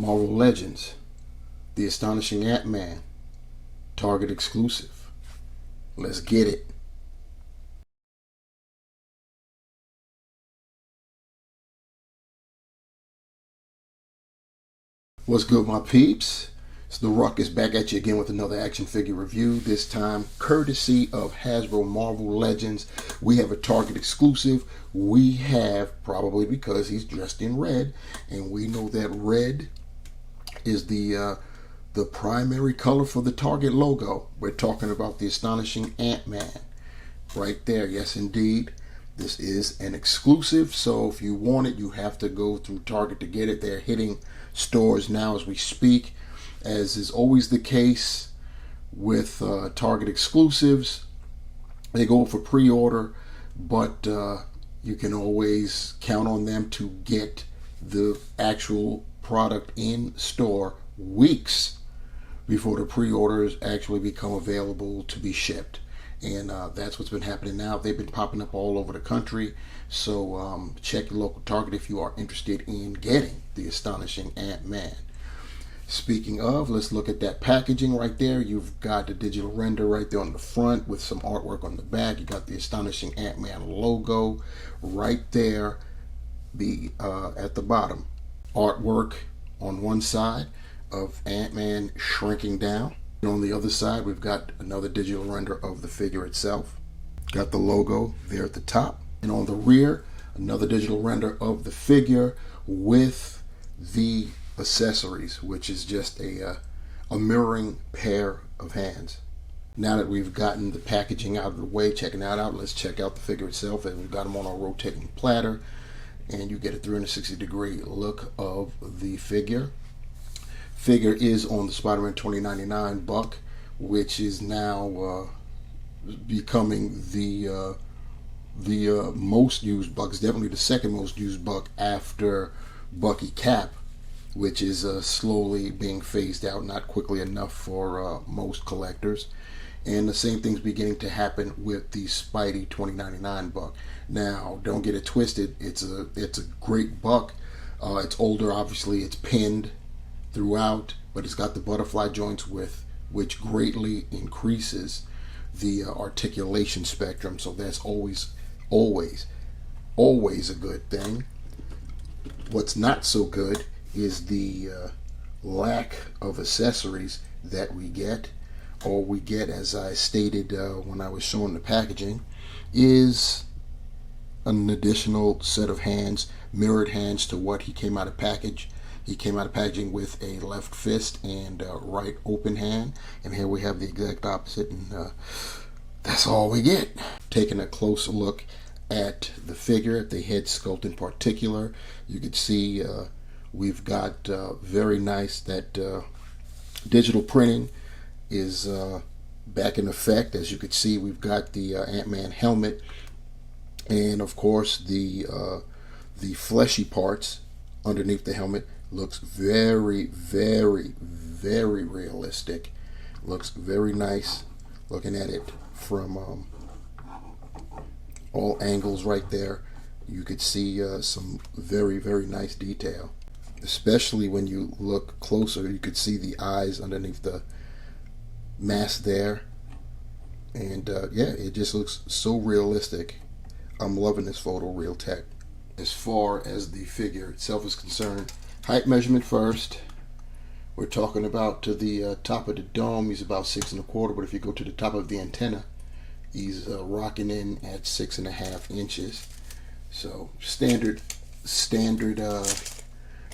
Marvel Legends, The Astonishing Ant-Man, Target exclusive. Let's get it. What's good, my peeps? It's The Ruckus back at you again with another action figure review, this time courtesy of Hasbro Marvel Legends. We have a Target exclusive. We have, probably because he's dressed in red, and we know that red is the primary color for the Target logo. We're talking about the Astonishing Ant-Man right there. Yes, indeed. This is an exclusive, so if you want it, you have to go through Target to get it. They're hitting stores now as we speak, as is always the case with Target exclusives. They go for pre-order, but you can always count on them to get the actual product in store weeks before the pre-orders actually become available to be shipped. And that's what's been happening now. They've been popping up all over the country. So check your local Target if you are interested in getting the Astonishing Ant-Man. Speaking of, let's look at that packaging right there. You've got the digital render right there on the front with some artwork on the back. You got the Astonishing Ant-Man logo right there at the bottom. Artwork on one side of Ant-Man shrinking down. And on the other side, we've got another digital render of the figure itself. Got the logo there at the top. And on the rear, another digital render of the figure with the accessories, which is just a mirroring pair of hands. Now that we've gotten the packaging out of the way, checking that out, let's check out the figure itself. And we've got them on our rotating platter, and you get a 360-degree look of the figure. Figure is on the Spider-Man 2099 buck, which is now becoming the most used buck. It's definitely the second most used buck after Bucky Cap, which is slowly being phased out, not quickly enough for most collectors. And the same thing's beginning to happen with the Spidey 2099 buck. Now, don't get it twisted. It's a great buck. It's older, obviously. It's pinned throughout, but it's got the butterfly joints which greatly increases the articulation spectrum. So that's always a good thing. What's not so good is the lack of accessories that we get. All we get, as I stated when I was showing the packaging, is an additional set of hands, mirrored hands to what he came out of package. He came out of packaging with a left fist and right open hand, and here we have the exact opposite, and that's all we get. Taking a close look at the figure, at the head sculpt in particular, you can see we've got very nice, that digital printing is back in effect. As you can see, we've got the Ant-Man helmet, and of course the fleshy parts underneath the helmet looks very, very, very realistic. Looks very nice looking at it from all angles right there. You could see some very, very nice detail. Especially when you look closer, you could see the eyes underneath the mask there. And yeah, it just looks so realistic. I'm loving this photo real tech. As far as the figure itself is concerned, height measurement first. We're talking about to the top of the dome, he's about 6 1/4, but if you go to the top of the antenna, he's rocking in at 6.5 inches. So standard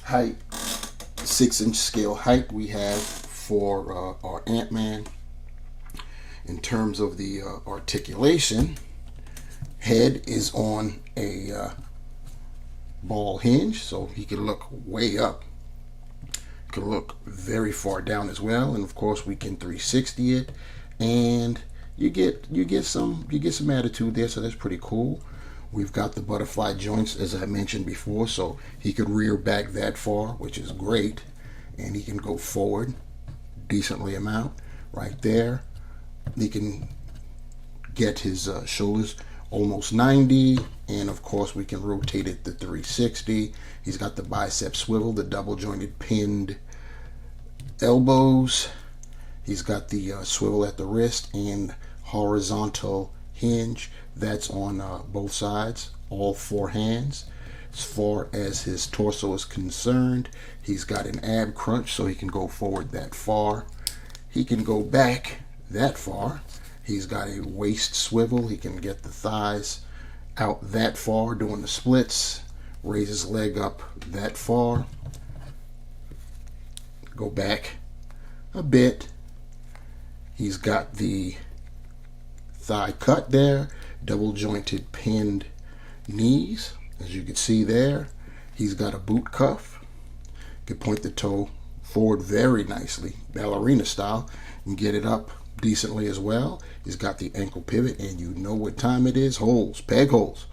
height, 6-inch scale height we have for our Ant-Man. In terms of the articulation, head is on a ball hinge, so he can look way up. Can look very far down as well, and of course we can 360 it, and you get some attitude there, so that's pretty cool. We've got the butterfly joints, as I mentioned before, so he could rear back that far, which is great, and he can go forward decently amount right there. He can get his shoulders almost 90, and of course we can rotate it to 360. He's got the bicep swivel, the double jointed pinned elbows. He's got the swivel at the wrist and horizontal hinge. That's on both sides, all four hands. As far as his torso is concerned, he's got an ab crunch, so he can go forward that far. He can go back that far. He's got a waist swivel. He can get the thighs out that far doing the splits. Raise his leg up that far. Go back a bit. He's got the thigh cut there. Double jointed pinned knees. As you can see there, he's got a boot cuff. You can point the toe forward very nicely, ballerina style, and get it up decently as well. He's got the ankle pivot, and you know what time it is. Holes, peg holes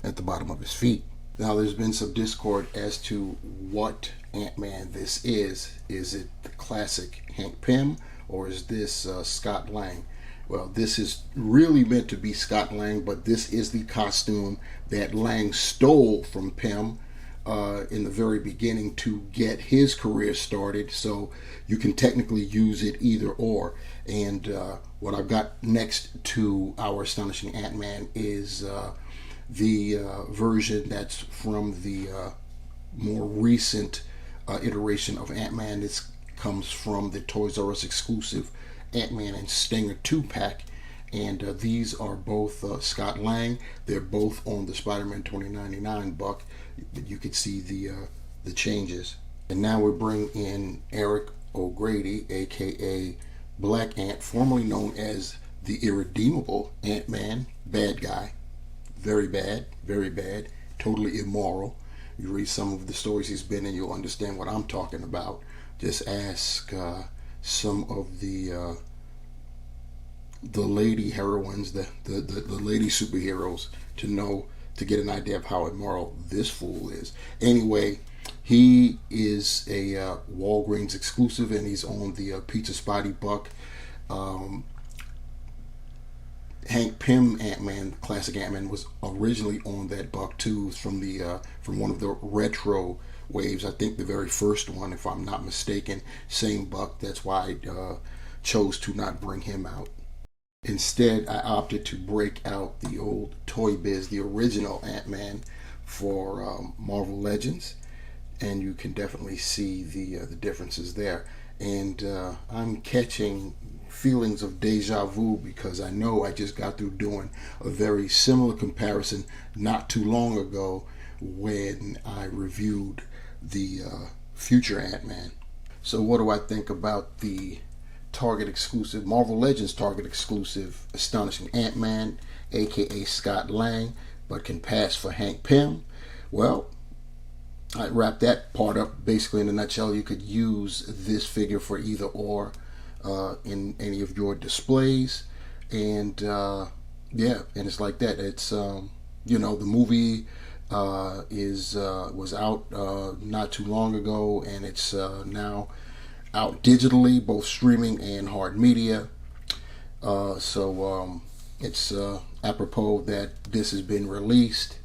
at the bottom of his feet. Now, there's been some discord as to what Ant-Man this is. Is it the classic Hank Pym, or is this Scott Lang? Well, this is really meant to be Scott Lang, but this is the costume that Lang stole from Pym in the very beginning to get his career started. So you can technically use it either or. And what I've got next to our Astonishing Ant-Man is the version that's from the more recent iteration of Ant-Man. This comes from the Toys R Us exclusive Ant-Man and Stinger 2-pack, and these are both Scott Lang. They're both on the Spider-Man 2099 buck. You can see the changes. And now we bring in Eric O'Grady, aka Black Ant, formerly known as the Irredeemable Ant-Man. Bad guy, very bad, totally immoral. You read some of the stories he's been in, you'll understand what I'm talking about. Just ask some of the lady heroines, the lady superheroes, to get an idea of how immoral this fool is. Anyway, he is a Walgreens exclusive, and he's on the Pizza Spotty buck. Hank Pym Ant-Man, classic Ant-Man, was originally on that buck too, from one of the retro waves. I think the very first one, if I'm not mistaken. Same buck. That's why I chose to not bring him out. Instead, I opted to break out the old Toy Biz, the original Ant-Man, for Marvel Legends, and you can definitely see the differences there. And I'm catching feelings of deja vu because I know I just got through doing a very similar comparison not too long ago when I reviewed the future Ant-Man. So what do I think about the Target exclusive, Marvel Legends Target exclusive Astonishing Ant-Man, aka Scott Lang, but can pass for Hank Pym? Well, I wrap that part up basically in a nutshell. You could use this figure for either or in any of your displays, and yeah, and it's like that. It's the movie was out not too long ago, and it's now out digitally, both streaming and hard media. So it's apropos that this has been released.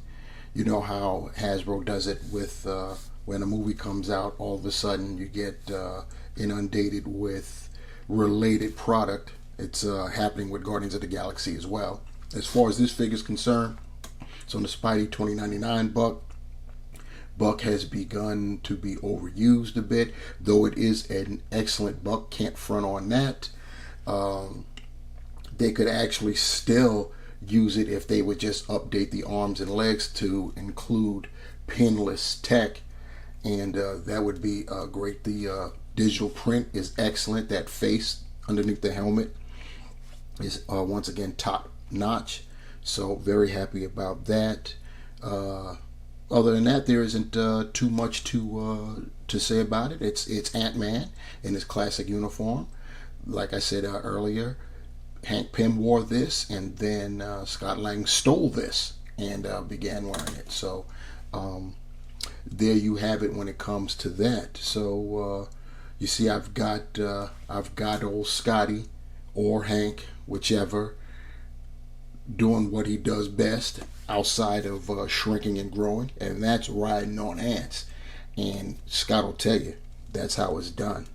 You know how Hasbro does it with when a movie comes out, all of a sudden you get inundated with related product. It's happening with Guardians of the Galaxy as well. As far as this figure is concerned, it's on the Spidey 2099 buck. Buck has begun to be overused a bit, though it is an excellent buck. Can't front on that. They could actually still use it if they would just update the arms and legs to include pinless tech, and that would be great. The digital print is excellent. That face underneath the helmet is once again top notch, so very happy about that. Other than that, there isn't too much to say about it. It's Ant-Man in his classic uniform. Like I said earlier, Hank Pym wore this, and then Scott Lang stole this and began wearing it. So there you have it when it comes to that. So you see, I've got old Scotty or Hank, whichever, doing what he does best outside of shrinking and growing, and that's riding on ants. And Scott will tell you that's how it's done.